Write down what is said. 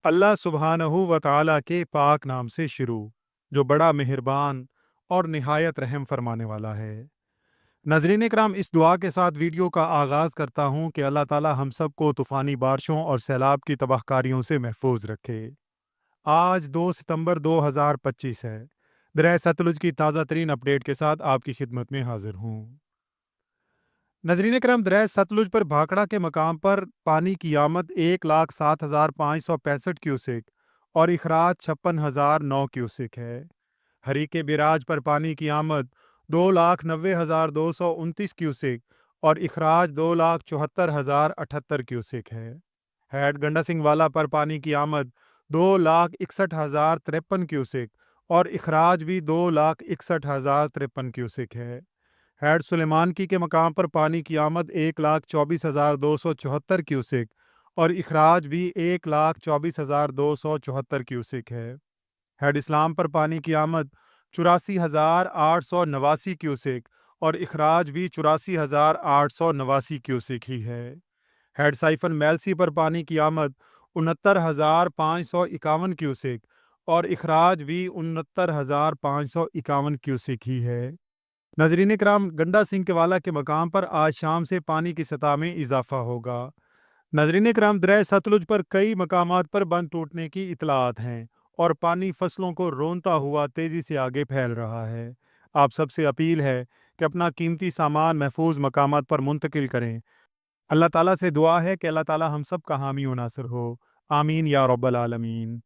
اللہ सुबहानहू व तआला के पाक नाम से शुरू, जो बड़ा मेहरबान और निहायत रहम फरमाने वाला है। नाज़रीन इकराम, इस दुआ के साथ वीडियो का आगाज़ करता हूँ कि अल्लाह ताला हम सब को तूफ़ानी बारिशों और सैलाब की तबाहकारियों से महफूज रखे। आज 2 सितंबर 2025 है। दरिया सतलुज की ताज़ा तरीन अपडेट के साथ आपकी खिदमत में हाजिर हूँ। नजरीन करम, दरिया सतलुज पर भाखड़ा के मकाम पर पानी की आमद 1,07,565 क्यूसेक और इखराज 56,009 क्यूसेक है। हरीके बिराज पर पानी की आमद 2,90,229 क्यूसेक और इखराज 2,74,078 क्यूसेक है। हैड गंडा सिंह वाला पर पानी की आमद 2,61,053 क्यूसेक और इखराज भी 2,61,053 क्यूसेक है। हैड सुलेमानकी के मकाम पर पानी की आमद 1,24,274 क्यूसेक और इखराज भी 1,24,274 क्यूसेक है। हैड इस्लाम पर पानी की आमद 84,889 क्यूसेक और इखराज भी 84,889 क्यूसेक ही है। हैड साइफन मेलसी पर पानी की आमद 69,551 क्यूसेक और इखराज भी 69,551 क्यूसेक ही है। नाजरीन कराम, गंडा सिंह के वाला के मकाम पर आज शाम से पानी की सतह में इजाफा होगा। नाजरीन कराम, दरिया सतलुज पर कई मकामात पर बंद टूटने की इतलात हैं और पानी फसलों को रोनता हुआ तेज़ी से आगे फैल रहा है। आप सबसे अपील है कि अपना कीमती सामान महफूज मकामात पर मुंतकिल करें। अल्लाह ताला से दुआ है कि अल्लाह ताला हम सब का हामी व नासिर हो। आमीन या रब्बल आलमीन।